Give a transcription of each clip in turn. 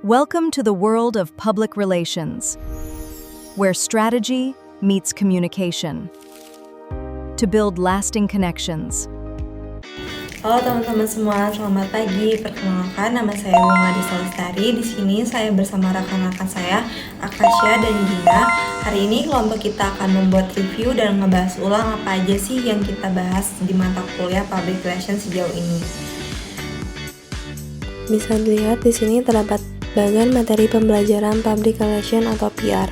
Welcome to the world of public relations, where strategy meets communication to build lasting connections. Halo teman-teman semua, selamat pagi. Perkenalkan, nama saya Bunga Disa Lestari. Di sini saya bersama rekan-rekan saya, Akasha dan Gina. Hari ini kelompok kita akan membuat review dan ngebahas ulang apa aja sih yang kita bahas di mata kuliah Public Relations sejauh ini. Bisa dilihat di sini terdapat bagian materi pembelajaran Public Relations atau PR.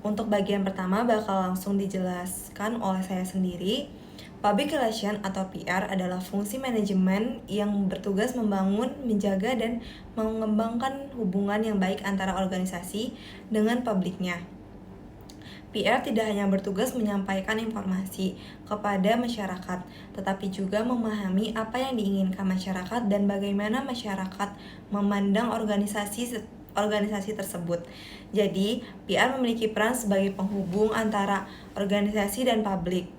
Untuk bagian pertama bakal langsung dijelaskan oleh saya sendiri. Public Relation atau PR adalah fungsi manajemen yang bertugas membangun, menjaga, dan mengembangkan hubungan yang baik antara organisasi dengan publiknya. PR tidak hanya bertugas menyampaikan informasi kepada masyarakat, tetapi juga memahami apa yang diinginkan masyarakat dan bagaimana masyarakat memandang organisasi tersebut. Jadi, PR memiliki peran sebagai penghubung antara organisasi dan publik.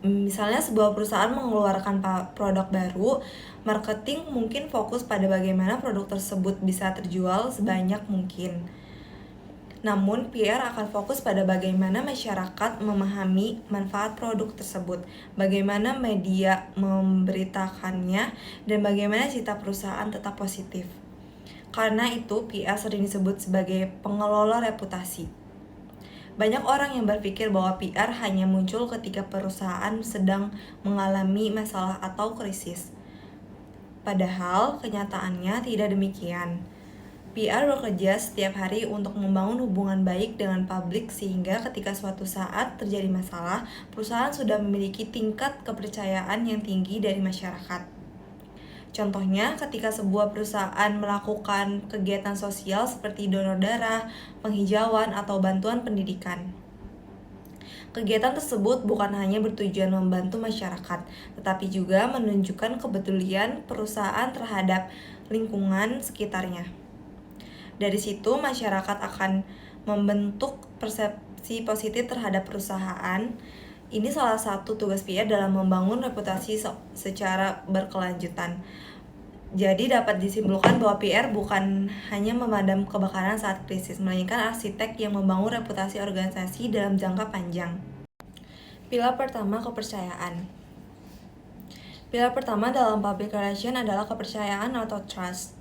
Misalnya sebuah perusahaan mengeluarkan produk baru, marketing mungkin fokus pada bagaimana produk tersebut bisa terjual sebanyak mungkin. Namun, PR akan fokus pada bagaimana masyarakat memahami manfaat produk tersebut, bagaimana media memberitakannya, dan bagaimana citra perusahaan tetap positif. Karena itu, PR sering disebut sebagai pengelola reputasi. Banyak orang yang berpikir bahwa PR hanya muncul ketika perusahaan sedang mengalami masalah atau krisis. Padahal, kenyataannya tidak demikian. PR bekerja setiap hari untuk membangun hubungan baik dengan publik sehingga ketika suatu saat terjadi masalah, perusahaan sudah memiliki tingkat kepercayaan yang tinggi dari masyarakat. Contohnya, ketika sebuah perusahaan melakukan kegiatan sosial seperti donor darah, penghijauan, atau bantuan pendidikan. Kegiatan tersebut bukan hanya bertujuan membantu masyarakat, tetapi juga menunjukkan kepedulian perusahaan terhadap lingkungan sekitarnya. Dari situ, masyarakat akan membentuk persepsi positif terhadap perusahaan. Ini salah satu tugas PR dalam membangun reputasi secara berkelanjutan. Jadi dapat disimpulkan bahwa PR bukan hanya memadam kebakaran saat krisis, melainkan arsitek yang membangun reputasi organisasi dalam jangka panjang. Pilar pertama, kepercayaan. Pilar pertama dalam public relation adalah kepercayaan atau trust.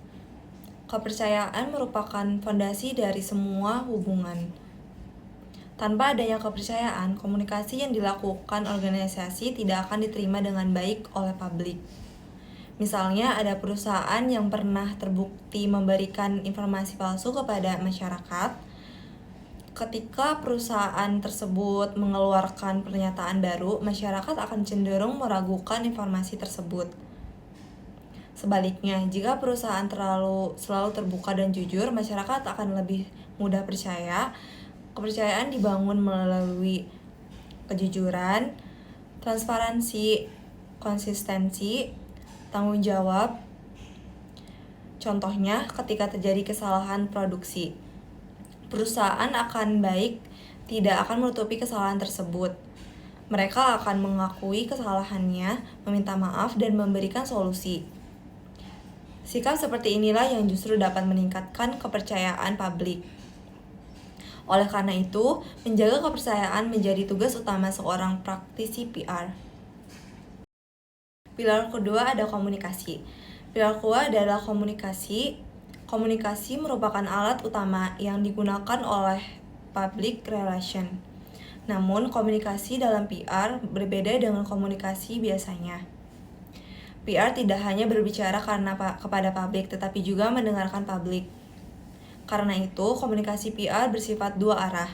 Kepercayaan merupakan fondasi dari semua hubungan. Tanpa adanya kepercayaan, komunikasi yang dilakukan organisasi tidak akan diterima dengan baik oleh publik. Misalnya, ada perusahaan yang pernah terbukti memberikan informasi palsu kepada masyarakat. Ketika perusahaan tersebut mengeluarkan pernyataan baru, masyarakat akan cenderung meragukan informasi tersebut. Sebaliknya, jika perusahaan selalu terbuka dan jujur, masyarakat akan lebih mudah percaya. Kepercayaan dibangun melalui kejujuran, transparansi, konsistensi, tanggung jawab. Contohnya, ketika terjadi kesalahan produksi, perusahaan akan tidak akan menutupi kesalahan tersebut. Mereka akan mengakui kesalahannya, meminta maaf, dan memberikan solusi. Sikap seperti inilah yang justru dapat meningkatkan kepercayaan publik. Oleh karena itu, menjaga kepercayaan menjadi tugas utama seorang praktisi PR. Pilar kedua ada komunikasi. Pilar kedua adalah komunikasi. Komunikasi merupakan alat utama yang digunakan oleh public relation. Namun, komunikasi dalam PR berbeda dengan komunikasi biasanya. PR tidak hanya berbicara kepada publik, tetapi juga mendengarkan publik. Karena itu, komunikasi PR bersifat dua arah.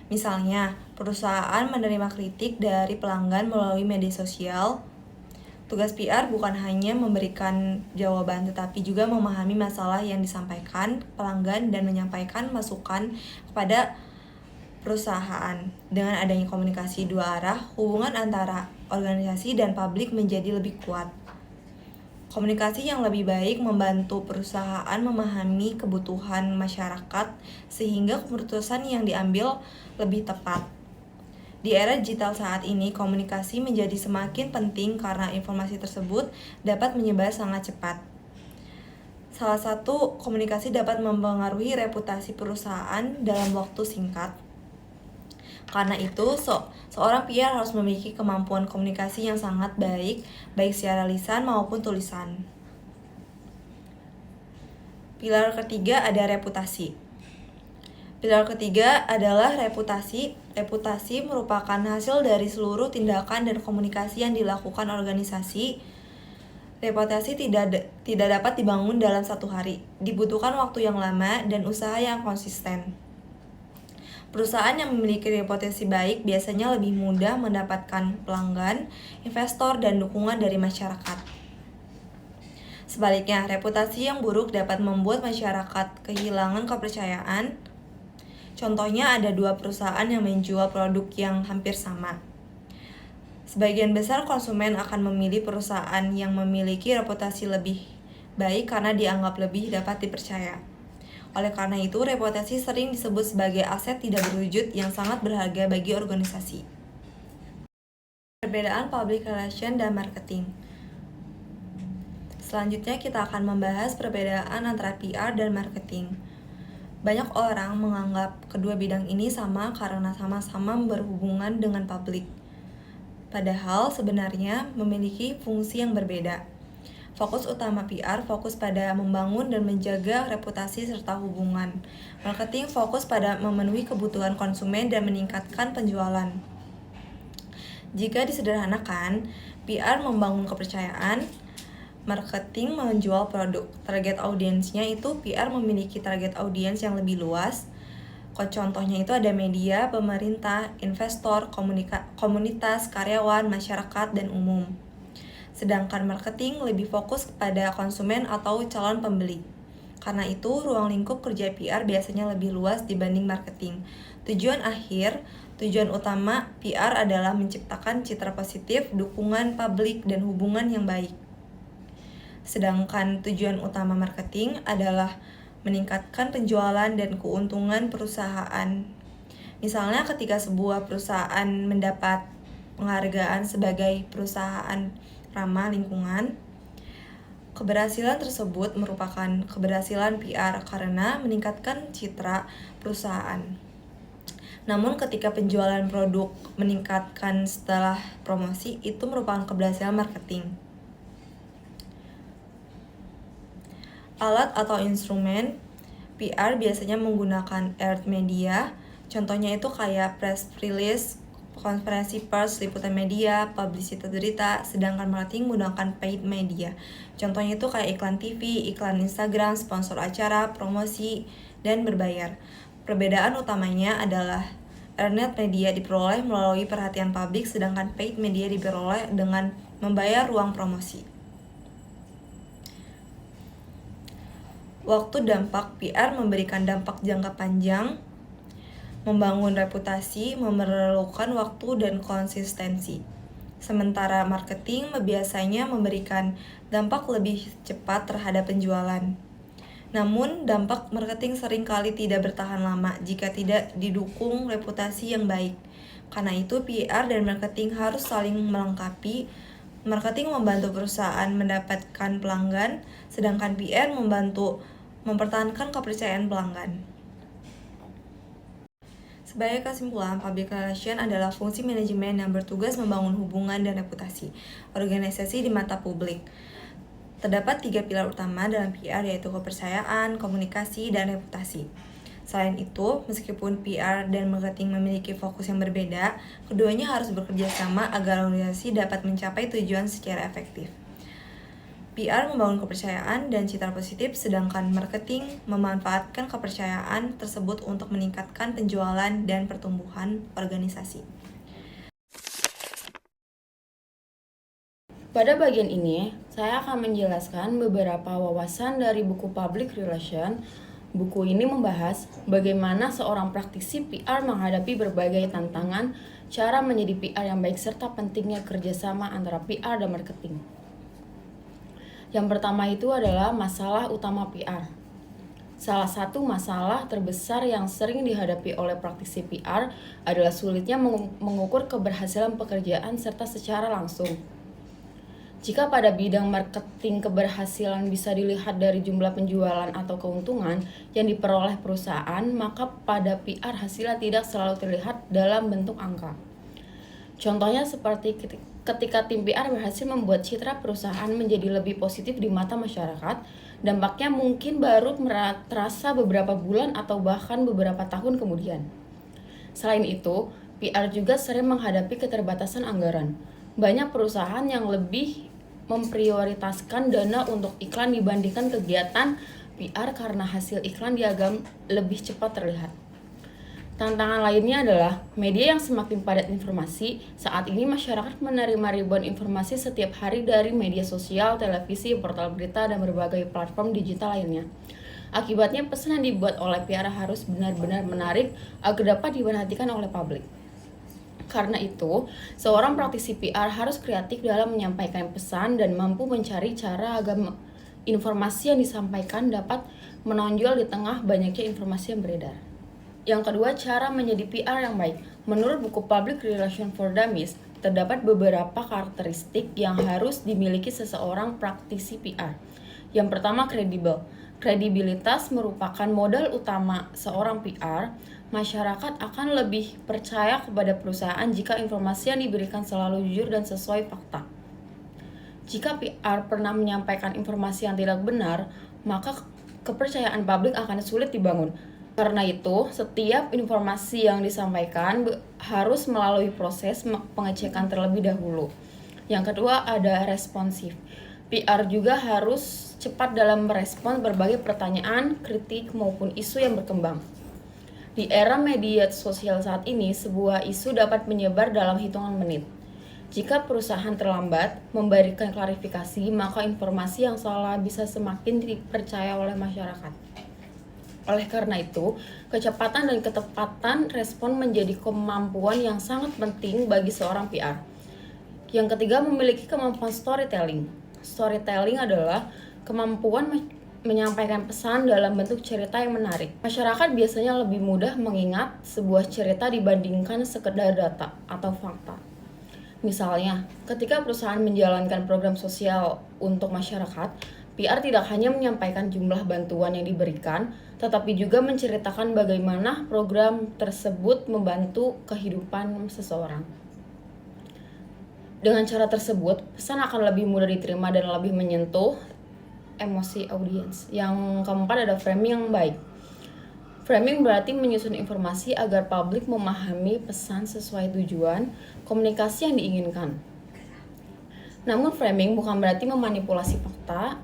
Misalnya, perusahaan menerima kritik dari pelanggan melalui media sosial. Tugas PR bukan hanya memberikan jawaban, tetapi juga memahami masalah yang disampaikan pelanggan dan menyampaikan masukan kepada perusahaan. Dengan adanya komunikasi dua arah, hubungan antara organisasi dan publik menjadi lebih kuat. Komunikasi yang lebih baik membantu perusahaan memahami kebutuhan masyarakat sehingga keputusan yang diambil lebih tepat. Di era digital saat ini, komunikasi menjadi semakin penting karena informasi tersebut dapat menyebar sangat cepat. Salah satu, komunikasi dapat mempengaruhi reputasi perusahaan dalam waktu singkat. Karena itu, seorang PR harus memiliki kemampuan komunikasi yang sangat baik secara lisan maupun tulisan. Pilar ketiga ada reputasi. Pilar ketiga adalah reputasi. Reputasi merupakan hasil dari seluruh tindakan dan komunikasi yang dilakukan organisasi. Reputasi tidak dapat dibangun dalam satu hari. Dibutuhkan waktu yang lama dan usaha yang konsisten. Perusahaan yang memiliki reputasi baik biasanya lebih mudah mendapatkan pelanggan, investor, dan dukungan dari masyarakat. Sebaliknya, reputasi yang buruk dapat membuat masyarakat kehilangan kepercayaan. Contohnya ada 2 perusahaan yang menjual produk yang hampir sama. Sebagian besar konsumen akan memilih perusahaan yang memiliki reputasi lebih baik karena dianggap lebih dapat dipercaya. Oleh karena itu, reputasi sering disebut sebagai aset tidak berwujud yang sangat berharga bagi organisasi. Perbedaan public relation dan marketing. Selanjutnya kita akan membahas perbedaan antara PR dan marketing. Banyak orang menganggap kedua bidang ini sama karena sama-sama berhubungan dengan publik. Padahal sebenarnya memiliki fungsi yang berbeda. Fokus utama PR fokus pada membangun dan menjaga reputasi serta hubungan. Marketing fokus pada memenuhi kebutuhan konsumen dan meningkatkan penjualan. Jika disederhanakan, PR membangun kepercayaan, marketing menjual produk. Target audiensnya itu PR memiliki target audiens yang lebih luas. Contohnya itu ada media, pemerintah, investor, komunitas, karyawan, masyarakat, dan umum. Sedangkan marketing lebih fokus kepada konsumen atau calon pembeli. Karena itu, ruang lingkup kerja PR biasanya lebih luas dibanding marketing. Tujuan utama PR adalah menciptakan citra positif, dukungan publik, dan hubungan yang baik. Sedangkan tujuan utama marketing adalah meningkatkan penjualan dan keuntungan perusahaan. Misalnya ketika sebuah perusahaan mendapat penghargaan sebagai perusahaan ramah lingkungan, keberhasilan tersebut merupakan keberhasilan PR karena meningkatkan citra perusahaan. Namun ketika penjualan produk meningkatkan setelah promosi, itu merupakan keberhasilan marketing. Alat atau instrumen PR biasanya menggunakan earned media. Contohnya itu kayak press release, konferensi pers, liputan media, publisitas berita. Sedangkan marketing menggunakan paid media. Contohnya itu kayak iklan TV, iklan Instagram, sponsor acara, promosi, dan berbayar. Perbedaan utamanya adalah earned media diperoleh melalui perhatian publik, sedangkan paid media diperoleh dengan membayar ruang promosi. Waktu dampak PR memberikan dampak jangka panjang. Membangun reputasi memerlukan waktu dan konsistensi. Sementara marketing biasanya memberikan dampak lebih cepat terhadap penjualan. Namun, dampak marketing seringkali tidak bertahan lama jika tidak didukung reputasi yang baik. Karena itu, PR dan marketing harus saling melengkapi. Marketing membantu perusahaan mendapatkan pelanggan, sedangkan PR membantu mempertahankan kepercayaan pelanggan. Sebagai kesimpulan, public relation adalah fungsi manajemen yang bertugas membangun hubungan dan reputasi organisasi di mata publik. Terdapat 3 pilar utama dalam PR, yaitu kepercayaan, komunikasi, dan reputasi. Selain itu, meskipun PR dan marketing memiliki fokus yang berbeda, keduanya harus bekerja sama agar organisasi dapat mencapai tujuan secara efektif. PR membangun kepercayaan dan citra positif, sedangkan marketing memanfaatkan kepercayaan tersebut untuk meningkatkan penjualan dan pertumbuhan organisasi. Pada bagian ini, saya akan menjelaskan beberapa wawasan dari buku Public Relation. Buku ini membahas bagaimana seorang praktisi PR menghadapi berbagai tantangan, cara menjadi PR yang baik, serta pentingnya kerjasama antara PR dan marketing. Yang pertama itu adalah masalah utama PR. Salah satu masalah terbesar yang sering dihadapi oleh praktisi PR adalah sulitnya mengukur keberhasilan pekerjaan serta secara langsung. Jika pada bidang marketing keberhasilan bisa dilihat dari jumlah penjualan atau keuntungan yang diperoleh perusahaan, maka pada PR hasilnya tidak selalu terlihat dalam bentuk angka. Contohnya seperti ketika tim PR berhasil membuat citra perusahaan menjadi lebih positif di mata masyarakat, dampaknya mungkin baru terasa beberapa bulan atau bahkan beberapa tahun kemudian. Selain itu, PR juga sering menghadapi keterbatasan anggaran. Banyak perusahaan yang lebih memprioritaskan dana untuk iklan dibandingkan kegiatan PR karena hasil iklan dianggap lebih cepat terlihat. Tantangan lainnya adalah media yang semakin padat informasi. Saat ini masyarakat menerima ribuan informasi setiap hari dari media sosial, televisi, portal berita, dan berbagai platform digital lainnya. Akibatnya pesan yang dibuat oleh PR harus benar-benar menarik agar dapat diperhatikan oleh publik. Karena itu, seorang praktisi PR harus kreatif dalam menyampaikan pesan dan mampu mencari cara agar informasi yang disampaikan dapat menonjol di tengah banyaknya informasi yang beredar. Yang kedua, cara menjadi PR yang baik. Menurut buku Public Relations for Dummies, terdapat beberapa karakteristik yang harus dimiliki seseorang praktisi PR. Yang pertama, kredibel. Kredibilitas merupakan modal utama seorang PR. Masyarakat akan lebih percaya kepada perusahaan jika informasi yang diberikan selalu jujur dan sesuai fakta. Jika PR pernah menyampaikan informasi yang tidak benar, maka kepercayaan publik akan sulit dibangun. Karena itu, setiap informasi yang disampaikan harus melalui proses pengecekan terlebih dahulu. Yang kedua, ada responsif. PR juga harus cepat dalam merespons berbagai pertanyaan, kritik, maupun isu yang berkembang. Di era media sosial saat ini, sebuah isu dapat menyebar dalam hitungan menit. Jika perusahaan terlambat memberikan klarifikasi, maka informasi yang salah bisa semakin dipercaya oleh masyarakat. Oleh karena itu, kecepatan dan ketepatan respon menjadi kemampuan yang sangat penting bagi seorang PR. Yang ketiga, memiliki kemampuan storytelling. Storytelling adalah kemampuan menyampaikan pesan dalam bentuk cerita yang menarik. Masyarakat biasanya lebih mudah mengingat sebuah cerita dibandingkan sekedar data atau fakta. Misalnya, ketika perusahaan menjalankan program sosial untuk masyarakat, PR tidak hanya menyampaikan jumlah bantuan yang diberikan, tetapi juga menceritakan bagaimana program tersebut membantu kehidupan seseorang. Dengan cara tersebut, pesan akan lebih mudah diterima dan lebih menyentuh emosi audiens. Yang keempat ada framing yang baik. Framing berarti menyusun informasi agar publik memahami pesan sesuai tujuan komunikasi yang diinginkan. Namun framing bukan berarti memanipulasi fakta.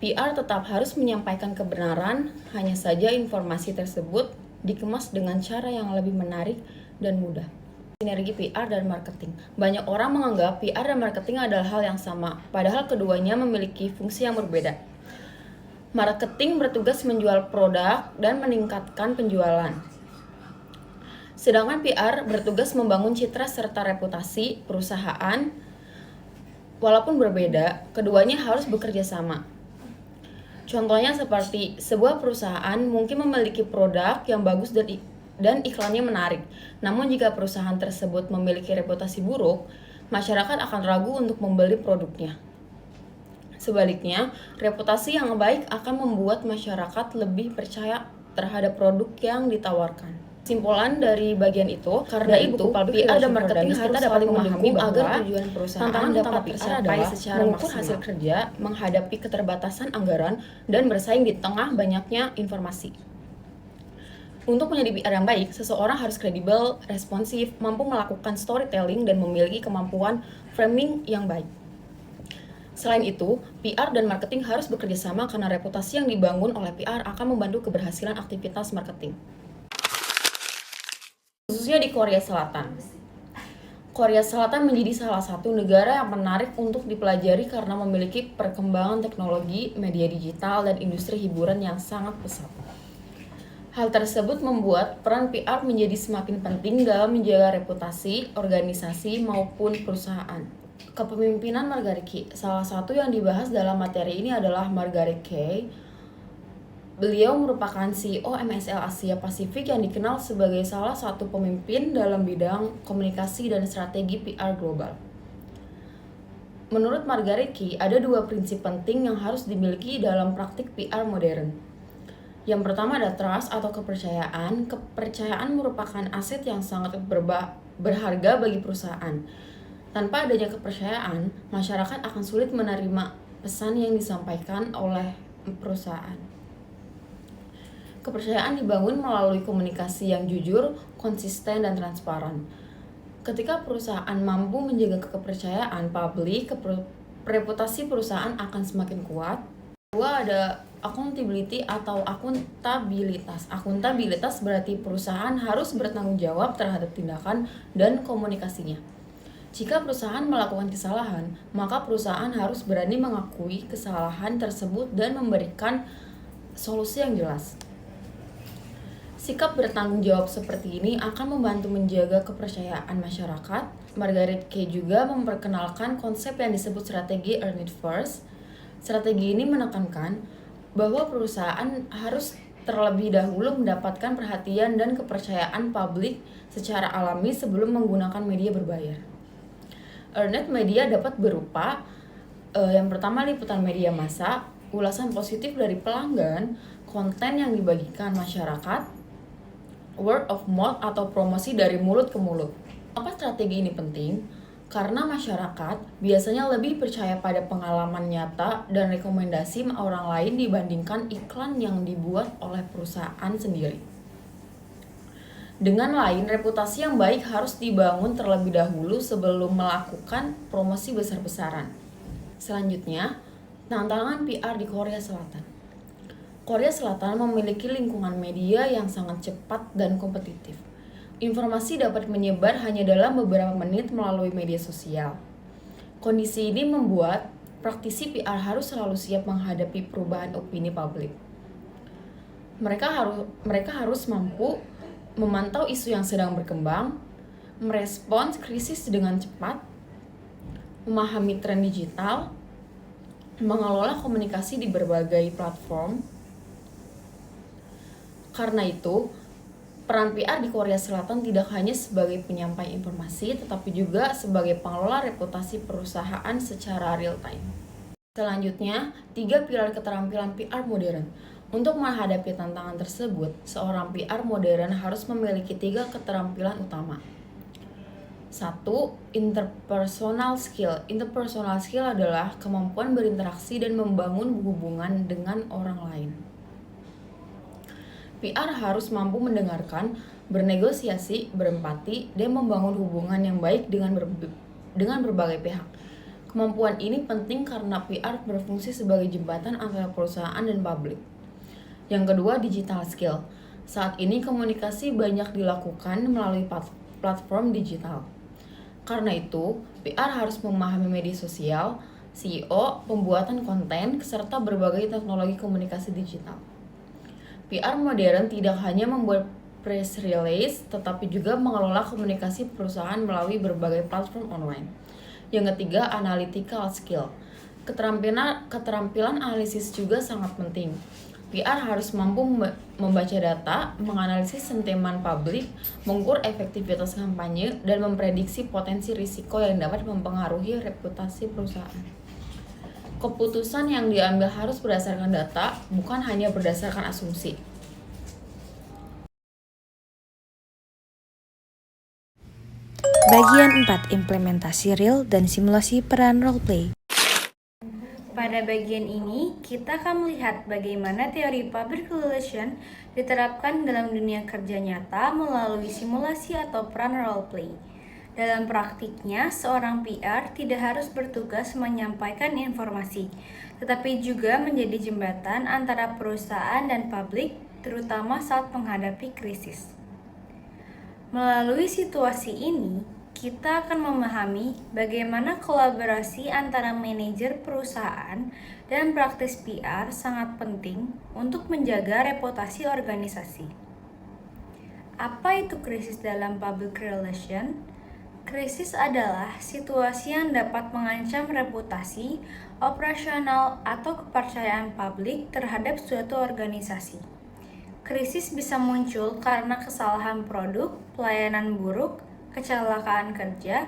PR tetap harus menyampaikan kebenaran, hanya saja informasi tersebut dikemas dengan cara yang lebih menarik dan mudah. Sinergi PR dan marketing. Banyak orang menganggap PR dan marketing adalah hal yang sama, padahal keduanya memiliki fungsi yang berbeda. Marketing bertugas menjual produk dan meningkatkan penjualan. Sedangkan PR bertugas membangun citra serta reputasi perusahaan. Walaupun berbeda, keduanya harus bekerja sama. Contohnya seperti sebuah perusahaan mungkin memiliki produk yang bagus dan iklannya menarik. Namun jika perusahaan tersebut memiliki reputasi buruk, masyarakat akan ragu untuk membeli produknya. Sebaliknya, reputasi yang baik akan membuat masyarakat lebih percaya terhadap produk yang ditawarkan. Kesimpulan dari bagian itu, karena itu PR dan marketing harus dapat memahami agar tujuan perusahaan dapat tercapai secara mengukur hasil kerja, menghadapi keterbatasan anggaran, dan bersaing di tengah banyaknya informasi. Untuk menjadi PR yang baik, seseorang harus kredibel, responsif, mampu melakukan storytelling, dan memiliki kemampuan framing yang baik. Selain itu, PR dan marketing harus bekerja sama karena reputasi yang dibangun oleh PR akan membantu keberhasilan aktivitas marketing. Khususnya di Korea Selatan. Korea Selatan menjadi salah satu negara yang menarik untuk dipelajari karena memiliki perkembangan teknologi, media digital, dan industri hiburan yang sangat pesat. Hal tersebut membuat peran PR menjadi semakin penting dalam menjaga reputasi organisasi maupun perusahaan. Kepemimpinan Margaret Key. Salah satu yang dibahas dalam materi ini adalah Margaret Key. Beliau merupakan CEO MSL Asia Pasifik yang dikenal sebagai salah satu pemimpin dalam bidang komunikasi dan strategi PR global. Menurut Margaret Key, ada 2 prinsip penting yang harus dimiliki dalam praktik PR modern. Yang pertama ada trust atau kepercayaan. Kepercayaan merupakan aset yang sangat berharga bagi perusahaan. Tanpa adanya kepercayaan, masyarakat akan sulit menerima pesan yang disampaikan oleh perusahaan. Kepercayaan dibangun melalui komunikasi yang jujur, konsisten, dan transparan. Ketika perusahaan mampu menjaga kepercayaan publik, reputasi perusahaan akan semakin kuat. Kedua ada accountability atau akuntabilitas. Akuntabilitas berarti perusahaan harus bertanggung jawab terhadap tindakan dan komunikasinya. Jika perusahaan melakukan kesalahan, maka perusahaan harus berani mengakui kesalahan tersebut dan memberikan solusi yang jelas. Sikap bertanggung jawab seperti ini akan membantu menjaga kepercayaan masyarakat. Margaret Key juga memperkenalkan konsep yang disebut strategi Earn It First. Strategi ini menekankan bahwa perusahaan harus terlebih dahulu mendapatkan perhatian dan kepercayaan publik secara alami sebelum menggunakan media berbayar. Earned media dapat berupa yang pertama liputan media massa, ulasan positif dari pelanggan, konten yang dibagikan masyarakat, word of mouth atau promosi dari mulut ke mulut. Apa strategi ini penting? Karena masyarakat biasanya lebih percaya pada pengalaman nyata dan rekomendasi orang lain dibandingkan iklan yang dibuat oleh perusahaan sendiri. Dengan lain, reputasi yang baik harus dibangun terlebih dahulu sebelum melakukan promosi besar-besaran. Selanjutnya, tantangan PR di Korea Selatan. Korea Selatan memiliki lingkungan media yang sangat cepat dan kompetitif. Informasi dapat menyebar hanya dalam beberapa menit melalui media sosial. Kondisi ini membuat praktisi PR harus selalu siap menghadapi perubahan opini publik. Mereka harus mampu memantau isu yang sedang berkembang, merespons krisis dengan cepat, memahami tren digital, mengelola komunikasi di berbagai platform. Karena itu, peran PR di Korea Selatan tidak hanya sebagai penyampai informasi, tetapi juga sebagai pengelola reputasi perusahaan secara real time. Selanjutnya, 3 pilar keterampilan PR modern. Untuk menghadapi tantangan tersebut, seorang PR modern harus memiliki 3 keterampilan utama. 1. Interpersonal skill. Interpersonal skill adalah kemampuan berinteraksi dan membangun hubungan dengan orang lain. PR harus mampu mendengarkan, bernegosiasi, berempati, dan membangun hubungan yang baik dengan berbagai pihak. Kemampuan ini penting karena PR berfungsi sebagai jembatan antara perusahaan dan publik. Yang kedua, digital skill. Saat ini komunikasi banyak dilakukan melalui platform digital. Karena itu, PR harus memahami media sosial, SEO, pembuatan konten, serta berbagai teknologi komunikasi digital. PR modern tidak hanya membuat press release, tetapi juga mengelola komunikasi perusahaan melalui berbagai platform online. Yang ketiga, analytical skill. Keterampilan analisis juga sangat penting. PR harus mampu membaca data, menganalisis sentimen publik, mengukur efektivitas kampanye, dan memprediksi potensi risiko yang dapat mempengaruhi reputasi perusahaan. Keputusan yang diambil harus berdasarkan data, bukan hanya berdasarkan asumsi. Bagian 4, implementasi real dan simulasi peran roleplay. Pada bagian ini, kita akan melihat bagaimana teori public relation diterapkan dalam dunia kerja nyata melalui simulasi atau peran roleplay. Dalam praktiknya, seorang PR tidak harus bertugas menyampaikan informasi, tetapi juga menjadi jembatan antara perusahaan dan publik, terutama saat menghadapi krisis. Melalui situasi ini, kita akan memahami bagaimana kolaborasi antara manajer perusahaan dan praktis PR sangat penting untuk menjaga reputasi organisasi. Apa itu krisis dalam public relation? Krisis adalah situasi yang dapat mengancam reputasi, operasional, atau kepercayaan publik terhadap suatu organisasi. Krisis bisa muncul karena kesalahan produk, pelayanan buruk, kecelakaan kerja,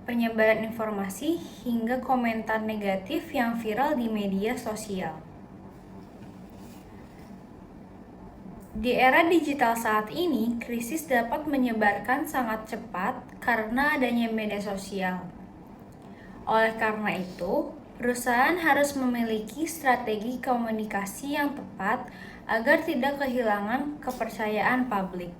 penyebaran informasi, hingga komentar negatif yang viral di media sosial. Di era digital saat ini, krisis dapat menyebarkan sangat cepat karena adanya media sosial. Oleh karena itu, perusahaan harus memiliki strategi komunikasi yang tepat agar tidak kehilangan kepercayaan publik.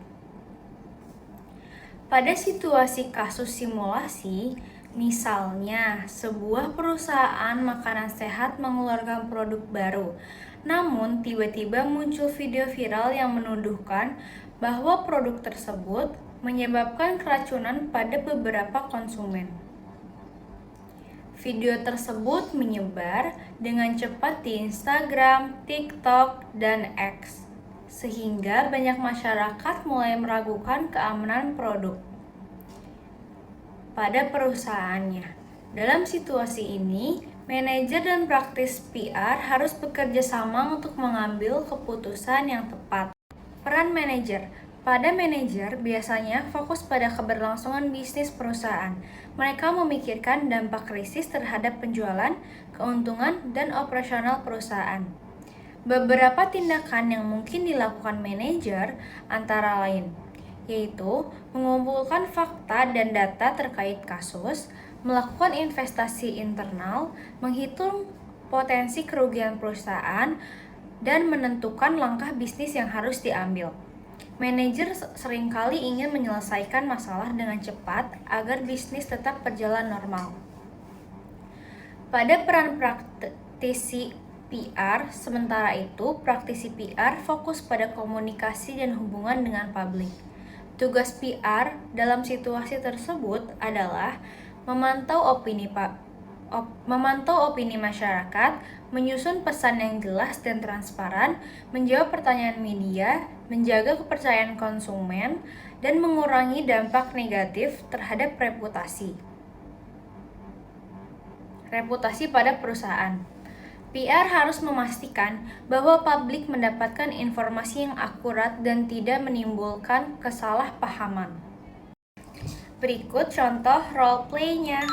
Pada situasi kasus simulasi, misalnya sebuah perusahaan makanan sehat mengeluarkan produk baru, namun tiba-tiba muncul video viral yang menuduhkan bahwa produk tersebut menyebabkan keracunan pada beberapa konsumen. Video tersebut menyebar dengan cepat di Instagram, TikTok, dan X, sehingga banyak masyarakat mulai meragukan keamanan produk pada perusahaannya. Dalam situasi ini, manajer dan praktis PR harus bekerja sama untuk mengambil keputusan yang tepat. Peran manajer. Pada manajer biasanya fokus pada keberlangsungan bisnis perusahaan. Mereka memikirkan dampak krisis terhadap penjualan, keuntungan, dan operasional perusahaan. Beberapa tindakan yang mungkin dilakukan manajer antara lain, yaitu mengumpulkan fakta dan data terkait kasus, melakukan investasi internal, menghitung potensi kerugian perusahaan, dan menentukan langkah bisnis yang harus diambil. Manajer seringkali ingin menyelesaikan masalah dengan cepat agar bisnis tetap berjalan normal. Pada peran praktisi PR, sementara itu, praktisi PR fokus pada komunikasi dan hubungan dengan publik. Tugas PR dalam situasi tersebut adalah memantau opini masyarakat, menyusun pesan yang jelas dan transparan, menjawab pertanyaan media, menjaga kepercayaan konsumen, dan mengurangi dampak negatif terhadap reputasi pada perusahaan. PR harus memastikan bahwa publik mendapatkan informasi yang akurat dan tidak menimbulkan kesalahpahaman. Berikut contoh role play-nya.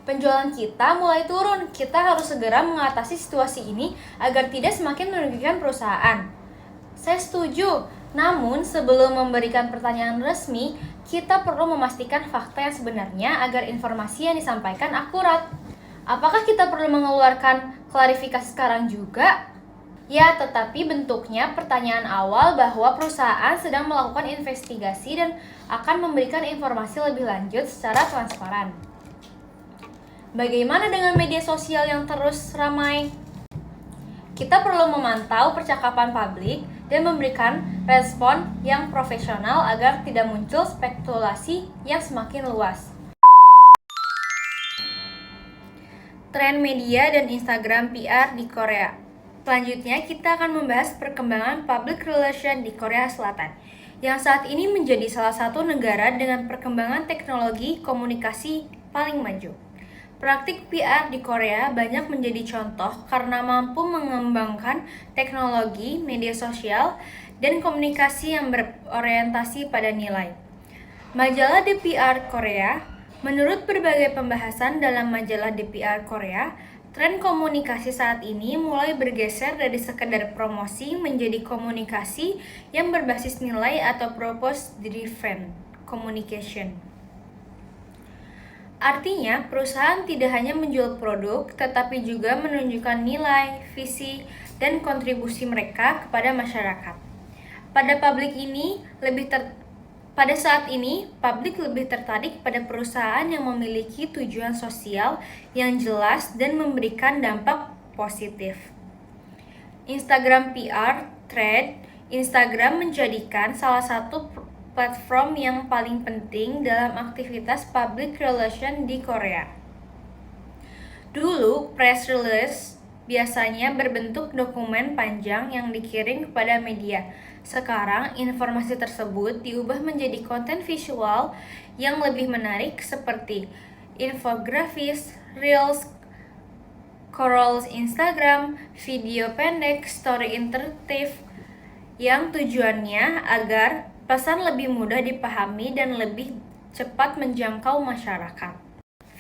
Penjualan kita mulai turun. Kita harus segera mengatasi situasi ini agar tidak semakin merugikan perusahaan. Saya setuju. Namun, sebelum memberikan pertanyaan resmi, kita perlu memastikan fakta yang sebenarnya agar informasi yang disampaikan akurat. Apakah kita perlu mengeluarkan klarifikasi sekarang juga? Ya, tetapi bentuknya pertanyaan awal bahwa perusahaan sedang melakukan investigasi dan akan memberikan informasi lebih lanjut secara transparan. Bagaimana dengan media sosial yang terus ramai? Kita perlu memantau percakapan publik dan memberikan respon yang profesional agar tidak muncul spekulasi yang semakin luas. Tren media dan Instagram PR di Korea. Selanjutnya, kita akan membahas perkembangan public relation di Korea Selatan, yang saat ini menjadi salah satu negara dengan perkembangan teknologi komunikasi paling maju. Praktik PR di Korea banyak menjadi contoh karena mampu mengembangkan teknologi, media sosial, dan komunikasi yang berorientasi pada nilai. Majalah DPR Korea. Menurut berbagai pembahasan dalam majalah DPR Korea, tren komunikasi saat ini mulai bergeser dari sekedar promosi menjadi komunikasi yang berbasis nilai atau purpose-driven communication. Artinya, perusahaan tidak hanya menjual produk, tetapi juga menunjukkan nilai, visi, dan kontribusi mereka kepada masyarakat. Pada saat ini, publik lebih tertarik pada perusahaan yang memiliki tujuan sosial yang jelas dan memberikan dampak positif. Instagram PR Thread. Instagram menjadikan salah satu platform yang paling penting dalam aktivitas public relation di Korea. Dulu, press release biasanya berbentuk dokumen panjang yang dikirim kepada media. Sekarang, informasi tersebut diubah menjadi konten visual yang lebih menarik seperti infografis, reels, scrolls Instagram, video pendek, story interaktif, yang tujuannya agar pesan lebih mudah dipahami dan lebih cepat menjangkau masyarakat.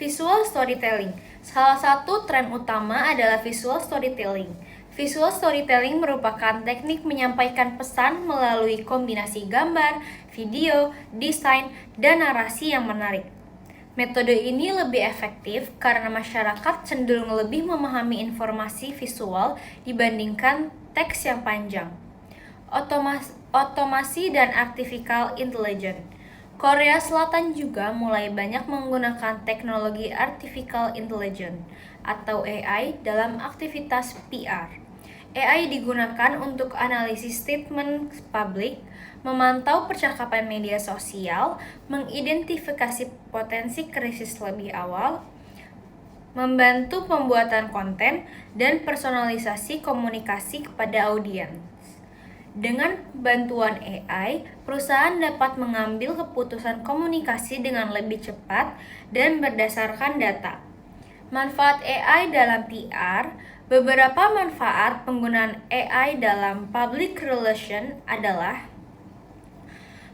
Visual storytelling. Salah satu tren utama adalah visual storytelling. Visual storytelling merupakan teknik menyampaikan pesan melalui kombinasi gambar, video, desain, dan narasi yang menarik. Metode ini lebih efektif karena masyarakat cenderung lebih memahami informasi visual dibandingkan teks yang panjang. Otomasi dan artificial intelligence. Korea Selatan juga mulai banyak menggunakan teknologi artificial intelligence atau AI dalam aktivitas PR. AI digunakan untuk analisis statement publik, memantau percakapan media sosial, mengidentifikasi potensi krisis lebih awal, membantu pembuatan konten, dan personalisasi komunikasi kepada audiens. Dengan bantuan AI, perusahaan dapat mengambil keputusan komunikasi dengan lebih cepat dan berdasarkan data. Manfaat AI dalam PR. Beberapa manfaat penggunaan AI dalam public relation adalah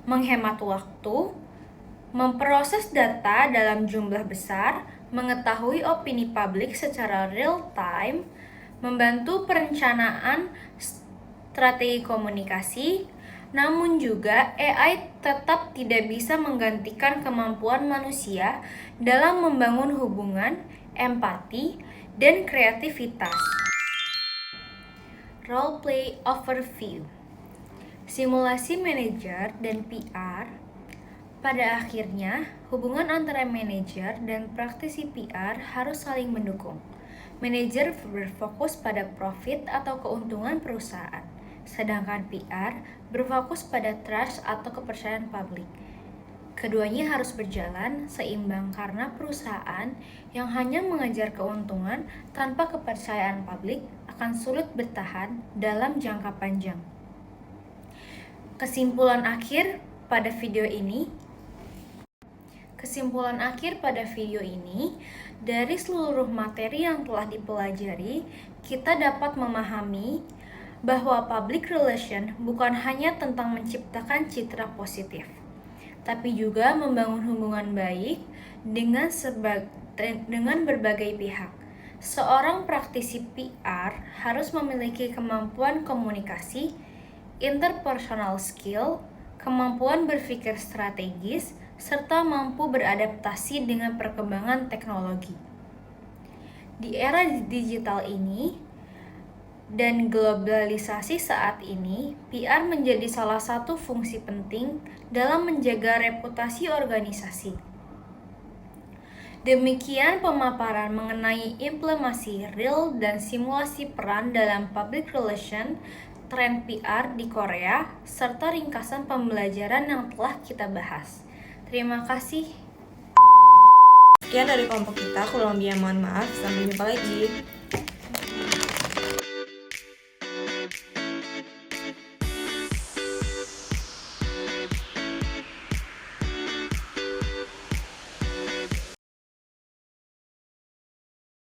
menghemat waktu, memproses data dalam jumlah besar, mengetahui opini publik secara real time, membantu perencanaan strategi komunikasi. Namun juga AI tetap tidak bisa menggantikan kemampuan manusia dalam membangun hubungan, empati, dan kreativitas. Role play overview. Simulasi manajer dan PR. Pada akhirnya, hubungan antara manajer dan praktisi PR harus saling mendukung. Manajer berfokus pada profit atau keuntungan perusahaan, sedangkan PR berfokus pada trust atau kepercayaan publik. Keduanya harus berjalan seimbang karena perusahaan yang hanya mengejar keuntungan tanpa kepercayaan publik akan sulit bertahan dalam jangka panjang. Kesimpulan akhir pada video ini, dari seluruh materi yang telah dipelajari, kita dapat memahami bahwa public relation bukan hanya tentang menciptakan citra positif, tapi juga membangun hubungan baik dengan berbagai pihak. Seorang praktisi PR harus memiliki kemampuan komunikasi, interpersonal skill, kemampuan berpikir strategis, serta mampu beradaptasi dengan perkembangan teknologi. Di era digital ini dan globalisasi saat ini, PR menjadi salah satu fungsi penting dalam menjaga reputasi organisasi. Demikian pemaparan mengenai implementasi real dan simulasi peran dalam public relation, tren PR di Korea, serta ringkasan pembelajaran yang telah kita bahas. Terima kasih. Sekian dari kelompok kita, kurang lebihnya mohon maaf. Sampai jumpa lagi.